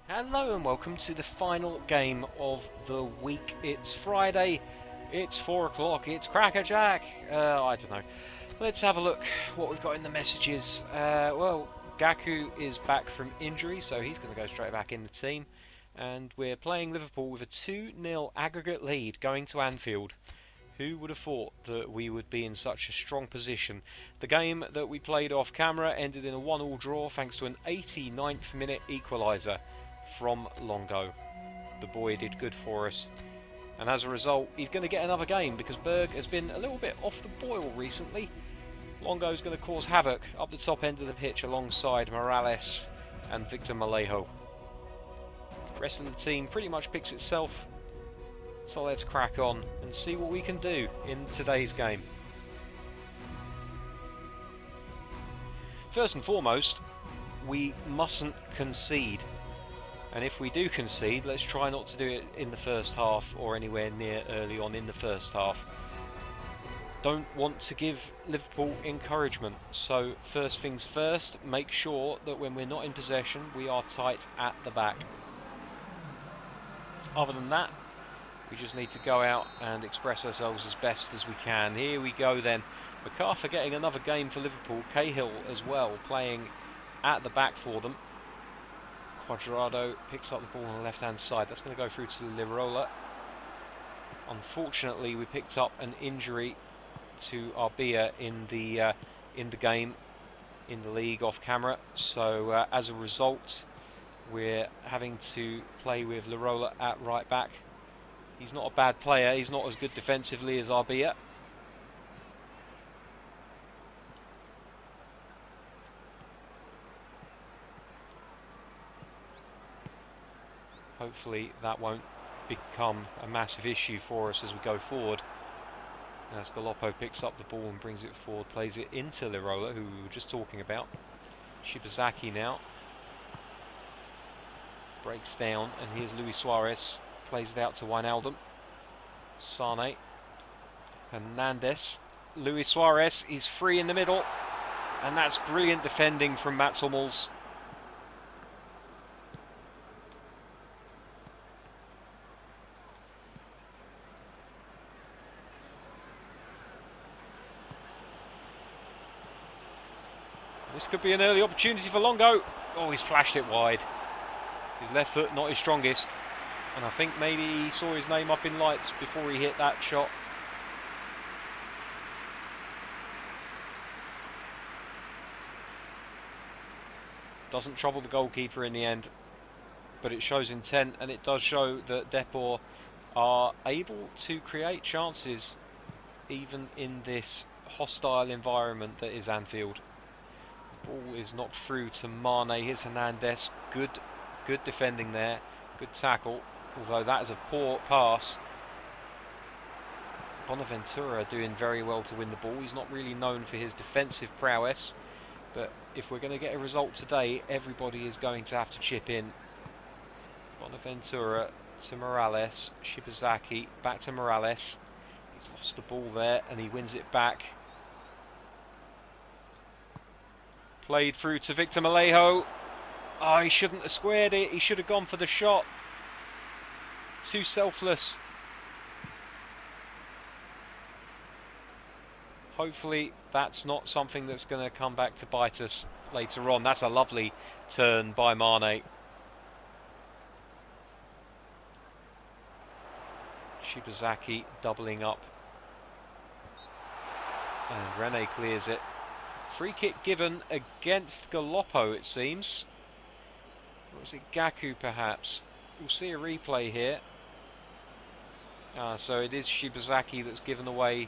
Hello and welcome to the final game of the week. It's Friday, it's 4 o'clock, it's Crackerjack. I don't know. Let's have a look what we've got in the messages. Well, Gaku is back from injury, so he's going to go straight back in the team. And we're playing Liverpool with a 2-0 aggregate lead going to Anfield. Who would have thought that we would be in such a strong position? The game that we played off camera ended in a 1-1 draw thanks to an 89th minute equaliser from Longo. The boy did good for us, and as a result he's going to get another game because Berg has been a little bit off the boil recently. Longo's going to cause havoc up the top end of the pitch alongside Morales and Victor Malejo. The rest of the team pretty much picks itself, so let's crack on and see what we can do in today's game. First and foremost, we mustn't concede. And if we do concede, let's try not to do it in the first half or anywhere near early on in the first half. Don't want to give Liverpool encouragement. So first things first, make sure that when we're not in possession, we are tight at the back. Other than that, we just need to go out and express ourselves as best as we can. Here we go then. MacArthur getting another game for Liverpool. Cahill as well, playing at the back for them. Cuadrado picks up the ball on the left-hand side. That's going to go through to Lirola. Unfortunately, we picked up an injury to Arbia in the game, in the league off camera. So as a result, we're having to play with Lirola at right back. He's not a bad player. He's not as good defensively as Arbia. Hopefully that won't become a massive issue for us as we go forward. And as Galoppo picks up the ball and brings it forward, plays it into Lirola, who we were just talking about. Shibazaki now breaks down, and here's Luis Suarez, plays it out to Wijnaldum. Sane, Hernandez, Luis Suarez is free in the middle, and that's brilliant defending from Mats Hummels. This could be an early opportunity for Longo. Oh, he's flashed it wide. His left foot not his strongest. And I think maybe he saw his name up in lights before he hit that shot. Doesn't trouble the goalkeeper in the end. But it shows intent, and it does show that Depor are able to create chances even in this hostile environment that is Anfield. Ball is knocked through to Mane. Here's Hernandez. Good defending there. Good tackle. Although that is a poor pass. Bonaventura doing very well to win the ball. He's not really known for his defensive prowess. But if we're going to get a result today, everybody is going to have to chip in. Bonaventura to Morales. Shibazaki back to Morales. He's lost the ball there and he wins it back. Played through to Victor Malejo. Oh, he shouldn't have squared it. He should have gone for the shot. Too selfless. Hopefully that's not something that's going to come back to bite us later on. That's a lovely turn by Mane. Shibazaki doubling up. And Rene clears it. Free kick given against Galoppo, it seems. Or was it Gaku, perhaps? We'll see a replay here. So it is Shibazaki that's given away.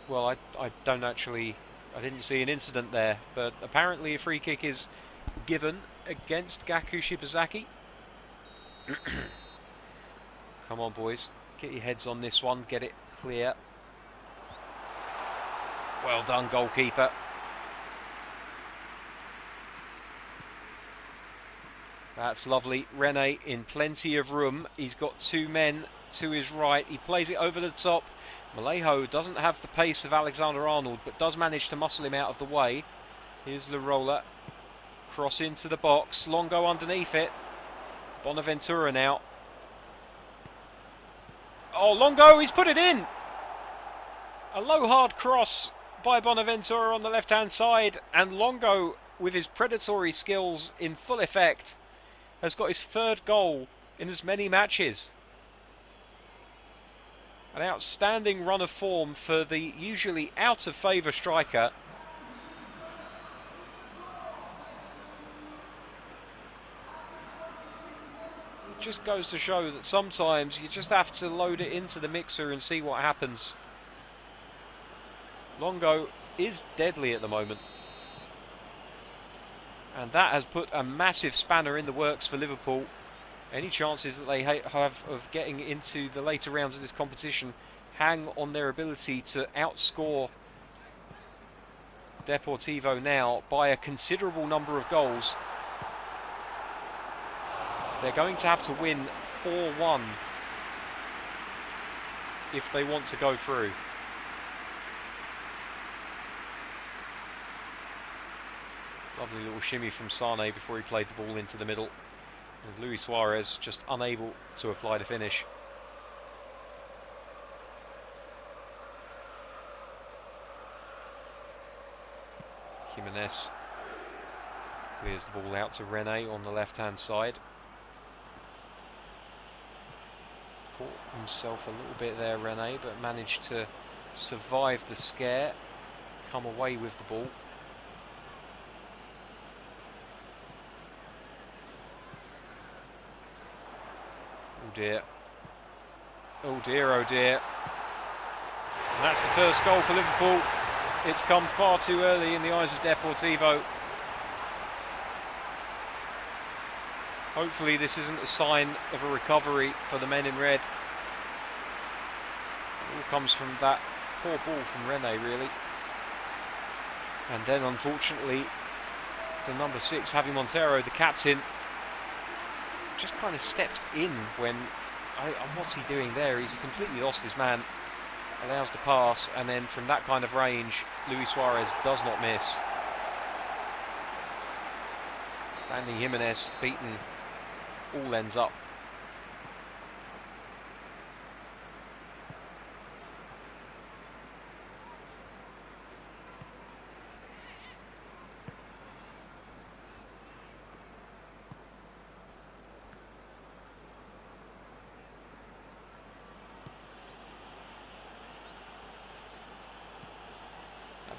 Well, I don't actually... I didn't see an incident there. But apparently a free kick is given against Gaku Shibazaki. Come on, boys. Get your heads on this one. Get it clear. Well done, goalkeeper. That's lovely. Rene in plenty of room. He's got two men to his right. He plays it over the top. Malejo doesn't have the pace of Alexander-Arnold, but does manage to muscle him out of the way. Here's Lirola. Cross into the box. Longo underneath it. Bonaventura now. Oh, Longo, he's put it in. A low hard cross by Bonaventura on the left-hand side. And Longo, with his predatory skills in full effect, has got his third goal in as many matches. An outstanding run of form for the usually out-of-favour striker. It just goes to show that sometimes you just have to load it into the mixer and see what happens. Longo is deadly at the moment. And that has put a massive spanner in the works for Liverpool. Any chances that they have of getting into the later rounds of this competition hang on their ability to outscore Deportivo now by a considerable number of goals. They're going to have to win 4-1 if they want to go through. Lovely little shimmy from Sane before he played the ball into the middle. And Luis Suarez just unable to apply the finish. Jimenez clears the ball out to Rene on the left-hand side. Caught himself a little bit there, Rene, but managed to survive the scare, come away with the ball. Oh dear. Oh dear, oh dear. And that's the first goal for Liverpool. It's come far too early in the eyes of Deportivo. Hopefully this isn't a sign of a recovery for the men in red. It all comes from that poor ball from Rene, really. And then, unfortunately, the number 6, Javi Montero, the captain, just kind of stepped in when... what's he doing there? He's completely lost his man. Allows the pass, and then from that kind of range, Luis Suarez does not miss. Danny Jimenez beaten all ends up.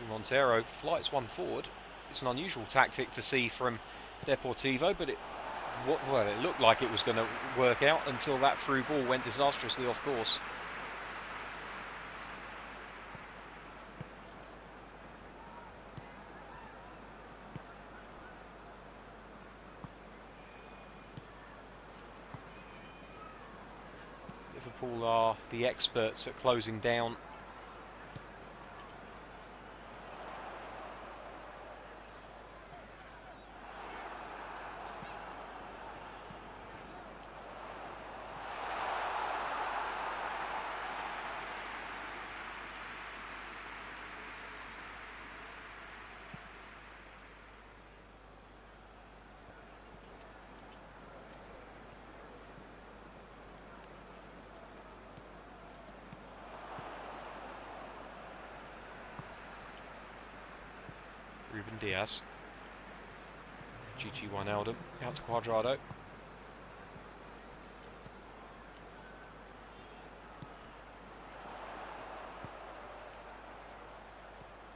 Montero flights one forward. It's an unusual tactic to see from Deportivo, but it looked like it was going to work out until that through ball went disastrously off course. Liverpool are the experts at closing down. Ruben Diaz. Gigi Wijnaldum out to Cuadrado.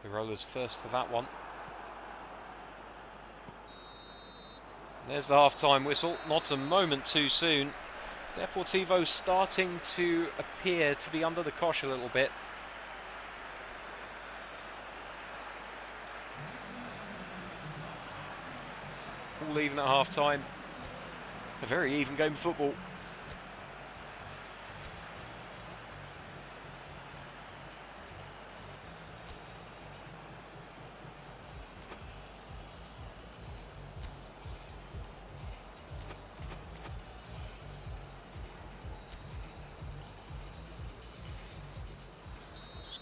The Rollers first to that one. There's the half-time whistle. Not a moment too soon. Deportivo starting to appear to be under the cosh a little bit. All even at half-time. A very even game of football.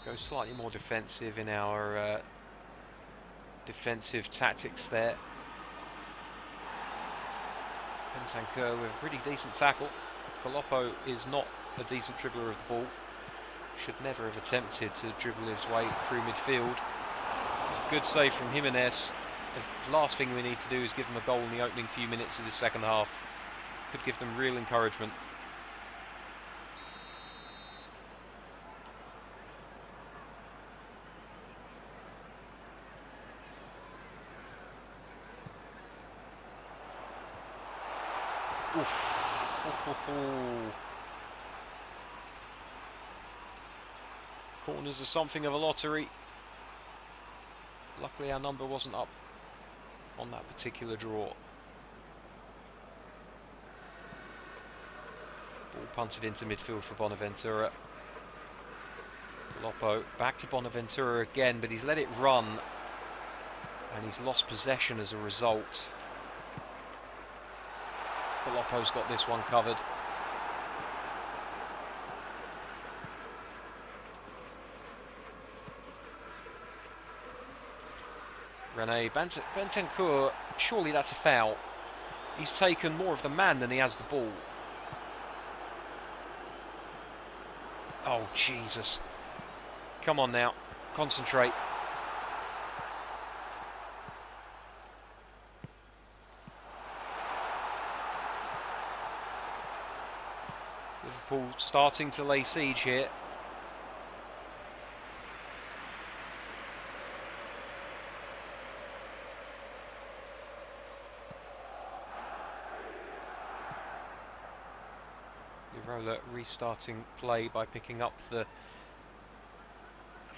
Go slightly more defensive in our defensive tactics there. Bentancur with a pretty decent tackle. Coloppo is not a decent dribbler of the ball. Should never have attempted to dribble his way through midfield. It's a good save from Jimenez. The last thing we need to do is give them a goal in the opening few minutes of the second half. Could give them real encouragement. Oof. Corners are something of a lottery. Luckily our number wasn't up on that particular draw. Ball punted into midfield for Bonaventura. Coloppo back to Bonaventura again, but he's let it run and he's lost possession as a result. Coloppo's got this one covered. Rene Bentancur, surely that's a foul. He's taken more of the man than he has the ball. Oh, Jesus. Come on now, concentrate. Liverpool starting to lay siege here. Lirola restarting play by picking up the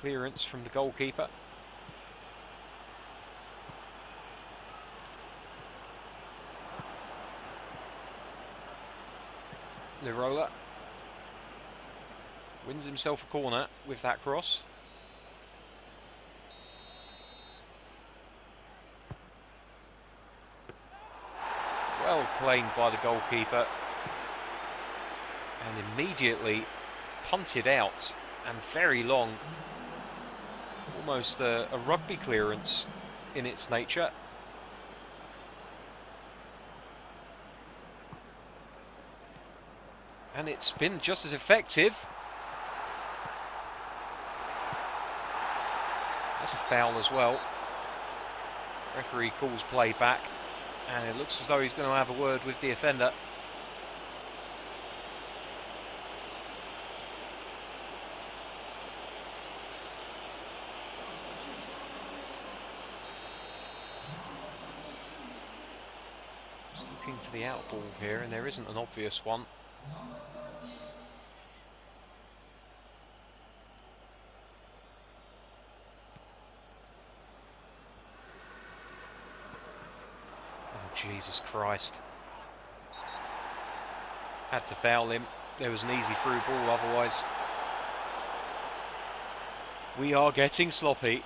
clearance from the goalkeeper. Lirola wins himself a corner with that cross. Well claimed by the goalkeeper and immediately punted out, and very long, almost a rugby clearance in its nature. And it's been just as effective. That's a foul as well. Referee calls play back, and it looks as though he's going to have a word with the offender. Just looking for the out ball here, and there isn't an obvious one. Jesus Christ. Had to foul him. There was an easy through ball otherwise. We are getting sloppy.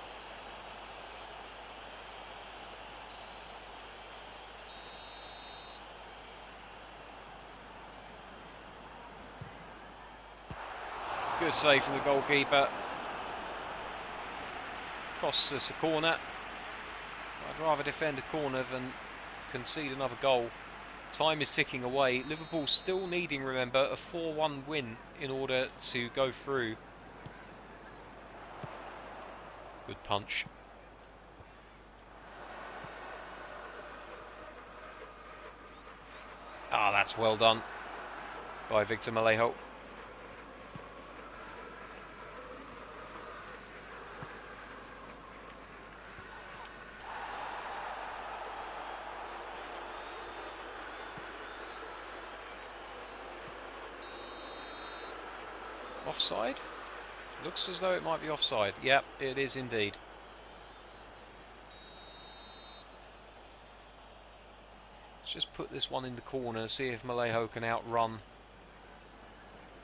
Good save from the goalkeeper. Costs us a corner. I'd rather defend a corner than concede another goal. Time is ticking away. Liverpool still needing, remember, a 4-1 win in order to go through. Good punch. Ah, that's well done by Victor Malejo. Offside? Looks as though it might be offside. Yep, it is indeed. Let's just put this one in the corner, see if Malejo can outrun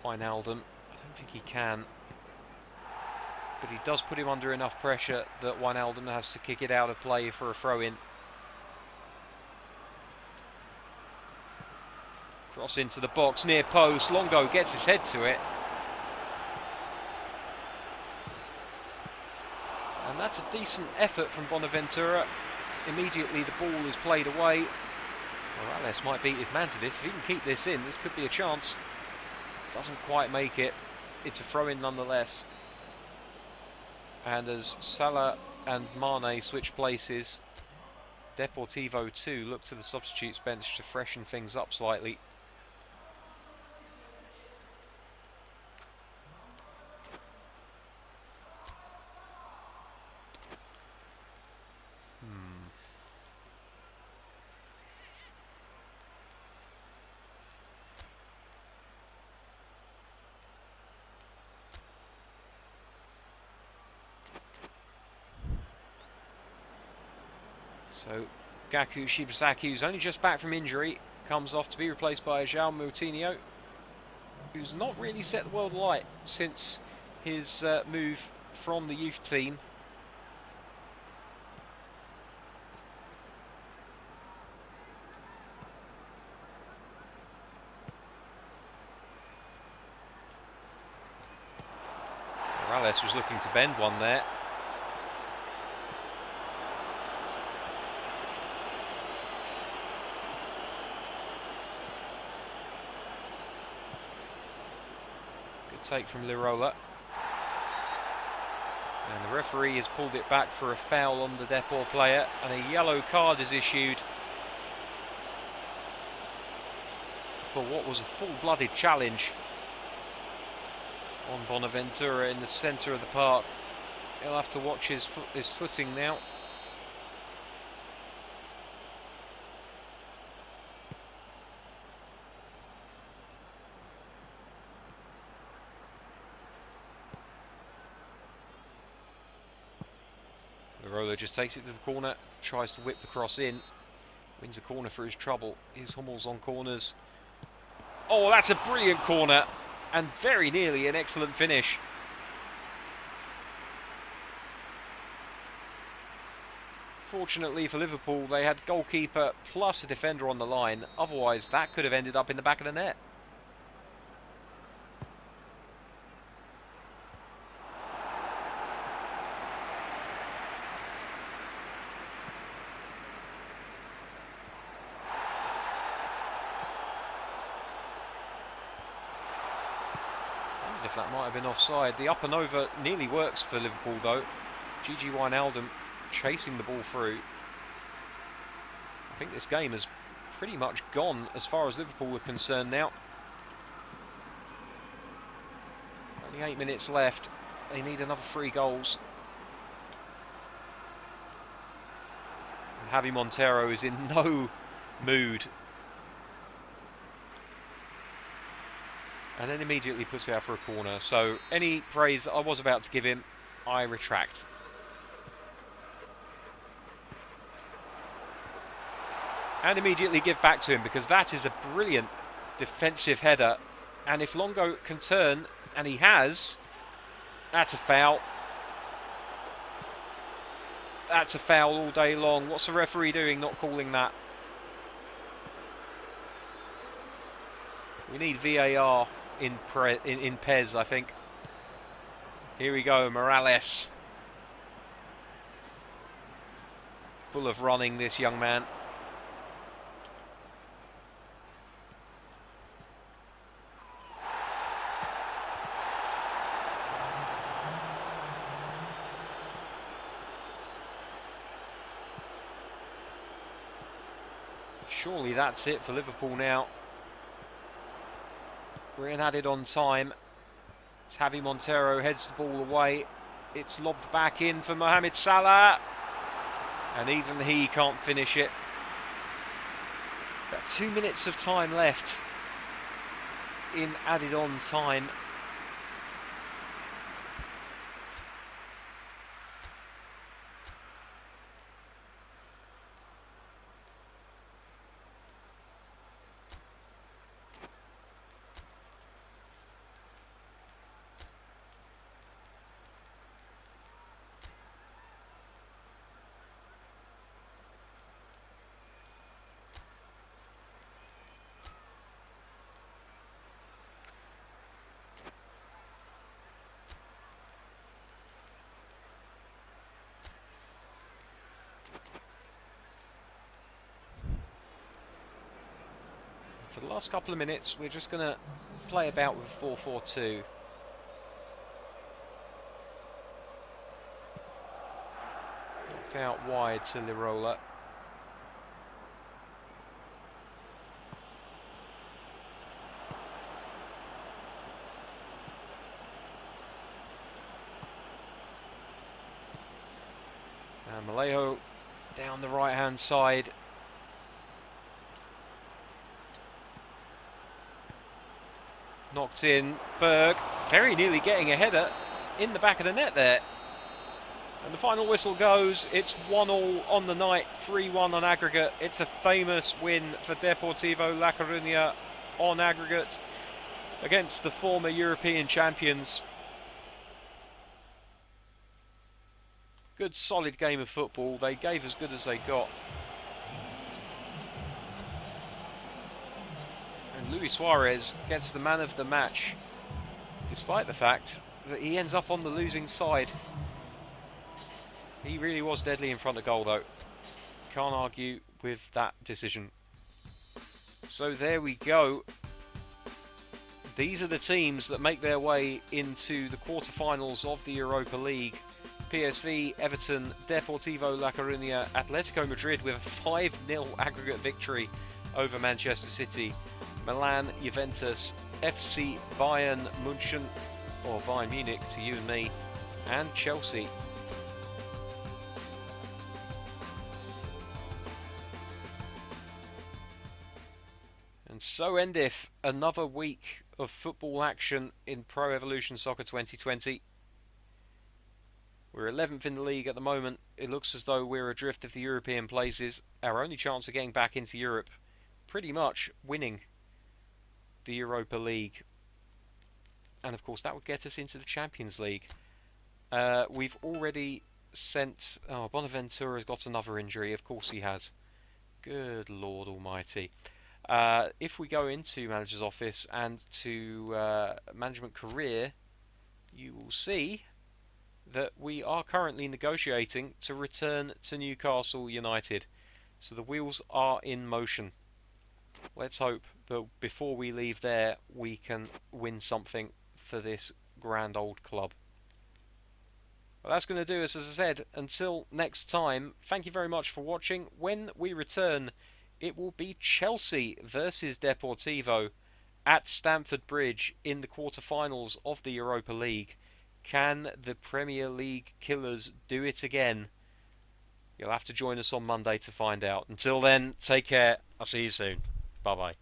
Wijnaldum. I don't think he can. But he does put him under enough pressure that Wijnaldum has to kick it out of play for a throw-in. Cross into the box, near post. Longo gets his head to it. And that's a decent effort from Bonaventura. Immediately the ball is played away. Morales might beat his man to this. If he can keep this in, this could be a chance. Doesn't quite make it. It's a throw-in nonetheless. And as Salah and Mane switch places, Deportivo 2 look to the substitutes bench to freshen things up slightly. So Gaku Shibasaki, who's only just back from injury, comes off to be replaced by João Moutinho, who's not really set the world alight since his move from the youth team. Morales was looking to bend one there. Good take from Lirola. And the referee has pulled it back for a foul on the Depor player, and a yellow card is issued for what was a full-blooded challenge on Bonaventura in the centre of the park. He'll have to watch his footing now. Lirola just takes it to the corner, tries to whip the cross in, wins a corner for his trouble. Here's Hummels on corners. Oh, that's a brilliant corner, and very nearly an excellent finish. Fortunately for Liverpool, they had goalkeeper plus a defender on the line. Otherwise, that could have ended up in the back of the net. If that might have been offside. The up and over nearly works for Liverpool though. Gigi Wijnaldum chasing the ball through. I think this game is pretty much gone as far as Liverpool are concerned now. Only 8 minutes left. They need another 3 goals. And Javi Montero is in no mood. And then immediately puts it out for a corner. So any praise that I was about to give him, I retract. And immediately give back to him, because that is a brilliant defensive header. And if Longo can turn, and he has, that's a foul. That's a foul all day long. What's the referee doing not calling that? We need VAR in PES, I think. Here we go, Morales. Full of running, this young man. Surely that's it for Liverpool now. We're in added on time. It's Javi Montero, heads the ball away. It's lobbed back in for Mohamed Salah. And even he can't finish it. About 2 minutes of time left in added on time. For the last couple of minutes, we're just going to play about with 4-4-2. Knocked out wide to Lirola. And Maleo down the right-hand side. Knocked in. Berg very nearly getting a header in the back of the net there. And the final whistle goes. It's 1-1 on the night, 3-1 on aggregate. It's a famous win for Deportivo La Coruna on aggregate against the former European champions. Good solid game of football. They gave as good as they got. And Luis Suarez gets the man of the match, despite the fact that he ends up on the losing side. He really was deadly in front of goal though. Can't argue with that decision. So there we go. These are the teams that make their way into the quarterfinals of the Europa League. PSV, Everton, Deportivo La Coruna, Atletico Madrid with a 5-0 aggregate victory over Manchester City. Milan, Juventus, FC Bayern München, or Bayern Munich to you and me, and Chelsea. And so endeth another week of football action in Pro Evolution Soccer 2020. We're 11th in the league at the moment. It looks as though we're adrift of the European places. Our only chance of getting back into Europe, pretty much winning the Europa League. And of course that would get us into the Champions League. We've already sent... Oh, Bonaventura's got another injury. Of course he has. Good Lord Almighty. If we go into Manager's Office and to Management Career, you will see that we are currently negotiating to return to Newcastle United. So the wheels are in motion. Let's hope that before we leave there, we can win something for this grand old club. Well, that's going to do us, as I said. Until next time, thank you very much for watching. When we return, it will be Chelsea versus Deportivo at Stamford Bridge in the quarterfinals of the Europa League. Can the Premier League killers do it again? You'll have to join us on Monday to find out. Until then, take care. I'll see you soon. Bye-bye.